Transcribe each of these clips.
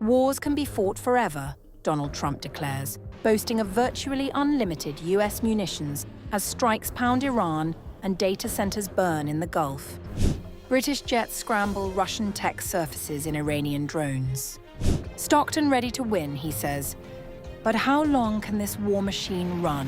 Wars can be fought forever, Donald Trump declares, boasting of virtually unlimited US munitions as strikes pound Iran and data centers burn in the Gulf. British jets scramble Russian tech surfaces in Iranian drones. Stocked and ready to win, he says. But how long can this war machine run?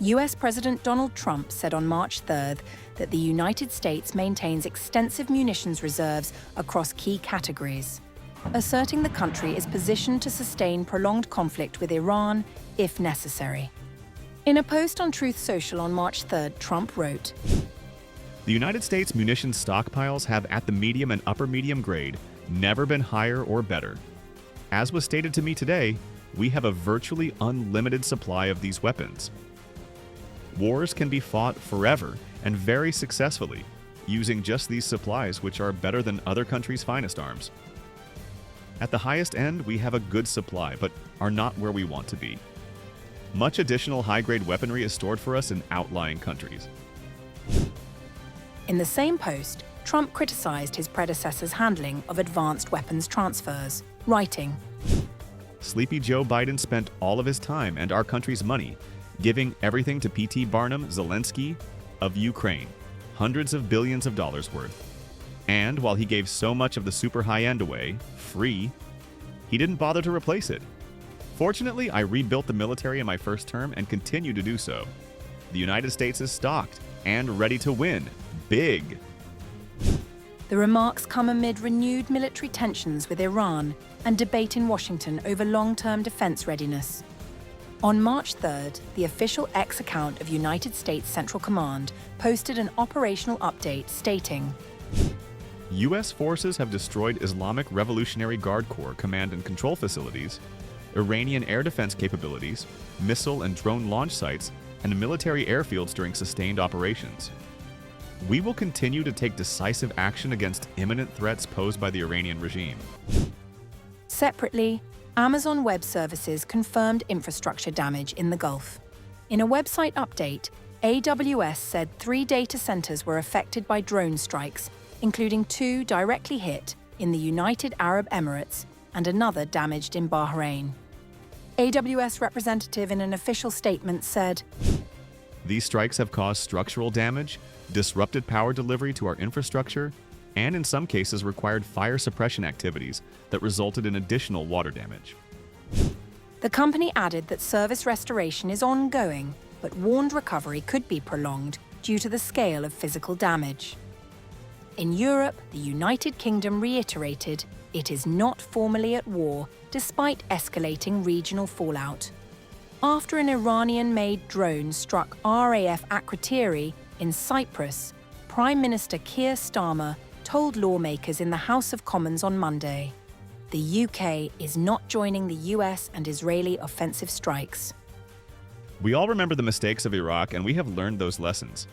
US President Donald Trump said on March 3rd that the United States maintains extensive munitions reserves across key categories, asserting the country is positioned to sustain prolonged conflict with Iran if necessary. In a post on Truth Social on March 3rd, Trump wrote, "The United States munitions stockpiles have, at the medium and upper medium grade, never been higher or better. As was stated to me today, we have a virtually unlimited supply of these weapons. Wars can be fought forever and very successfully, using just these supplies, which are better than other countries' finest arms. At the highest end, we have a good supply, but are not where we want to be. Much additional high-grade weaponry is stored for us in outlying countries." In the same post, Trump criticized his predecessor's handling of advanced weapons transfers, writing, "Sleepy Joe Biden spent all of his time and our country's money giving everything to P.T. Barnum Zelensky of Ukraine, hundreds of billions of dollars worth. And while he gave so much of the super high-end away, free, he didn't bother to replace it. Fortunately, I rebuilt the military in my first term and continue to do so. The United States is stocked and ready to win. Big." The remarks come amid renewed military tensions with Iran and debate in Washington over long-term defense readiness. On March 3rd, the official X account of United States Central Command posted an operational update stating, U.S. forces have destroyed Islamic Revolutionary Guard Corps command and control facilities, Iranian air defense capabilities, missile and drone launch sites, and military airfields during sustained operations. We will continue to take decisive action against imminent threats posed by the Iranian regime. Separately, Amazon Web Services confirmed infrastructure damage in the Gulf. In a website update, AWS said 3 data centers were affected by drone strikes, including 2 directly hit in the United Arab Emirates and another damaged in Bahrain. AWS representative in an official statement said, "These strikes have caused structural damage, disrupted power delivery to our infrastructure, and in some cases required fire suppression activities that resulted in additional water damage." The company added that service restoration is ongoing, but warned recovery could be prolonged due to the scale of physical damage. In Europe, the United Kingdom reiterated it is not formally at war despite escalating regional fallout. After an Iranian-made drone struck RAF Akrotiri in Cyprus, Prime Minister Keir Starmer told lawmakers in the House of Commons on Monday, the UK is not joining the US and Israeli offensive strikes. "We all remember the mistakes of Iraq, and we have learned those lessons.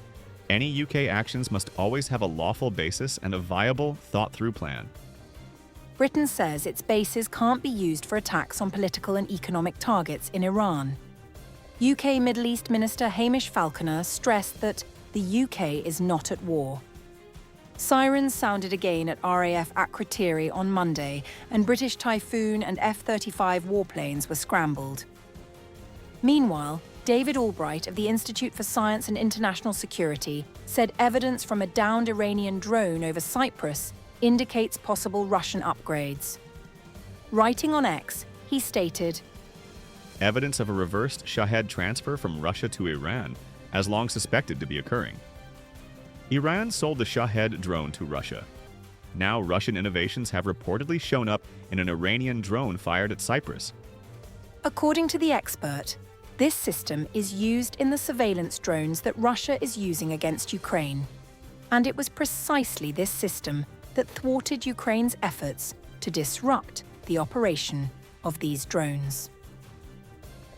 Any UK actions must always have a lawful basis and a viable, thought-through plan." Britain says its bases can't be used for attacks on political and economic targets in Iran. UK Middle East Minister Hamish Falconer stressed that the UK is not at war. Sirens sounded again at RAF Akrotiri on Monday, and British Typhoon and F-35 warplanes were scrambled. Meanwhile, David Albright of the Institute for Science and International Security said evidence from a downed Iranian drone over Cyprus indicates possible Russian upgrades. Writing on X, he stated, "Evidence of a reversed Shahed transfer from Russia to Iran, as long suspected to be occurring. Iran sold the Shahed drone to Russia. Now Russian innovations have reportedly shown up in an Iranian drone fired at Cyprus." According to the expert, this system is used in the surveillance drones that Russia is using against Ukraine. And it was precisely this system that thwarted Ukraine's efforts to disrupt the operation of these drones.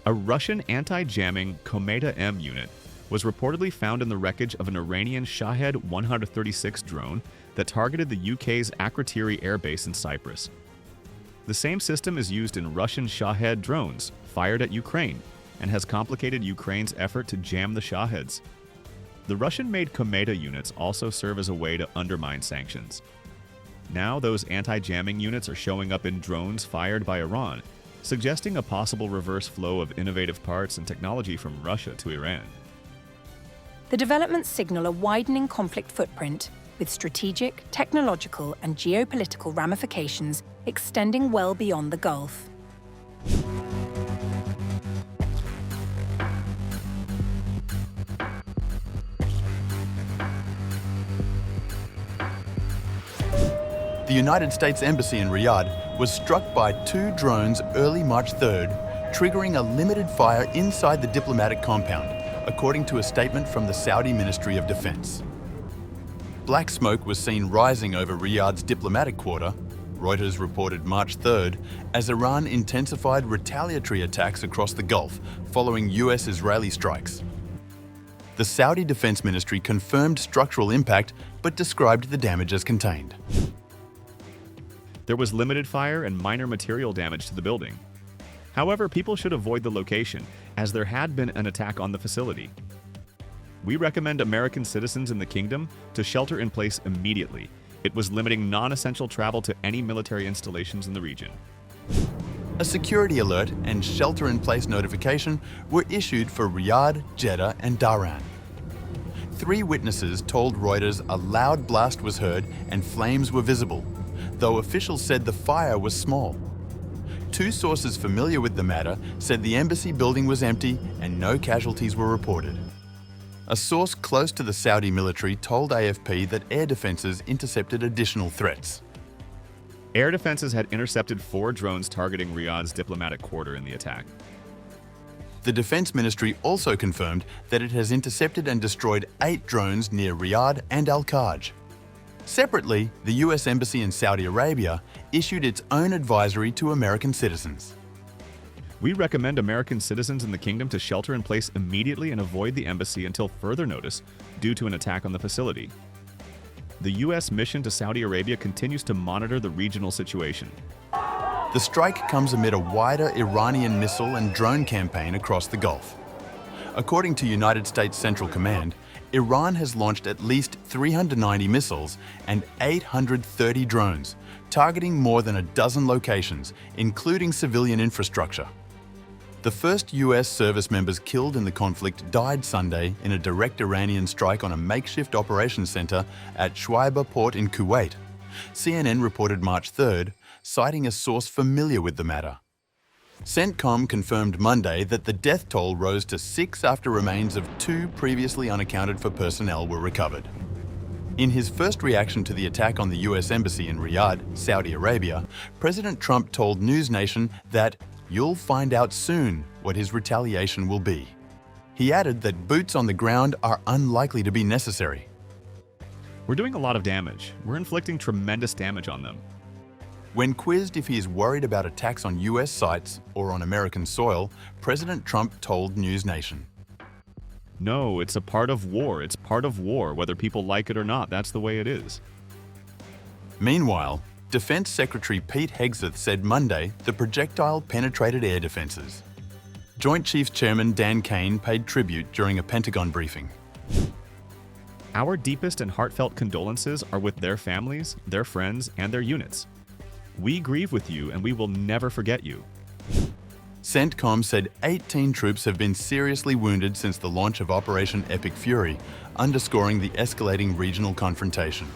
A Russian anti-jamming Kometa-M unit was reportedly found in the wreckage of an Iranian Shahed 136 drone that targeted the UK's Akrotiri airbase in Cyprus. The same system is used in Russian Shahed drones fired at Ukraine, and has complicated Ukraine's effort to jam the Shaheds. The Russian-made Kometa units also serve as a way to undermine sanctions. Now those anti-jamming units are showing up in drones fired by Iran, suggesting a possible reverse flow of innovative parts and technology from Russia to Iran. The developments signal a widening conflict footprint, with strategic, technological, and geopolitical ramifications extending well beyond the Gulf. The United States Embassy in Riyadh was struck by 2 drones early March 3rd, triggering a limited fire inside the diplomatic compound, according to a statement from the Saudi Ministry of Defense. Black smoke was seen rising over Riyadh's diplomatic quarter, Reuters reported March 3rd, as Iran intensified retaliatory attacks across the Gulf following US-Israeli strikes. The Saudi Defense Ministry confirmed structural impact but described the damage as contained. There was limited fire and minor material damage to the building. However, people should avoid the location, as there had been an attack on the facility. We recommend American citizens in the kingdom to shelter in place immediately. It was limiting non-essential travel to any military installations in the region. A security alert and shelter-in-place notification were issued for Riyadh, Jeddah, and Dhahran. 3 witnesses told Reuters a loud blast was heard and flames were visible, though officials said the fire was small. 2 sources familiar with the matter said the embassy building was empty and no casualties were reported. A source close to the Saudi military told AFP that air defenses intercepted additional threats. Air defenses had intercepted 4 drones targeting Riyadh's diplomatic quarter in the attack. The Defense Ministry also confirmed that it has intercepted and destroyed 8 drones near Riyadh and Al-Kharj. Separately, the US Embassy in Saudi Arabia issued its own advisory to American citizens. We recommend American citizens in the kingdom to shelter in place immediately and avoid the embassy until further notice due to an attack on the facility. The US mission to Saudi Arabia continues to monitor the regional situation. The strike comes amid a wider Iranian missile and drone campaign across the Gulf. According to United States Central Command, Iran has launched at least 390 missiles and 830 drones, targeting more than a dozen locations, including civilian infrastructure. The first US service members killed in the conflict died Sunday in a direct Iranian strike on a makeshift operations center at Shuaibah port in Kuwait. CNN reported March 3rd, citing a source familiar with the matter. CENTCOM confirmed Monday that the death toll rose to 6 after remains of 2 previously unaccounted for personnel were recovered. In his first reaction to the attack on the US Embassy in Riyadh, Saudi Arabia, President Trump told News Nation that "You'll find out soon what his retaliation will be." He added that boots on the ground are unlikely to be necessary. We're doing a lot of damage. We're inflicting tremendous damage on them. When quizzed if he is worried about attacks on US sites or on American soil, President Trump told News Nation, No, it's a part of war. It's part of war, whether people like it or not. That's the way it is. Meanwhile, Defense Secretary Pete Hegseth said Monday the projectile penetrated air defenses. Joint Chiefs Chairman Dan Kane paid tribute during a Pentagon briefing. Our deepest and heartfelt condolences are with their families, their friends, and their units. We grieve with you and we will never forget you. CENTCOM said 18 troops have been seriously wounded since the launch of Operation Epic Fury, underscoring the escalating regional confrontation.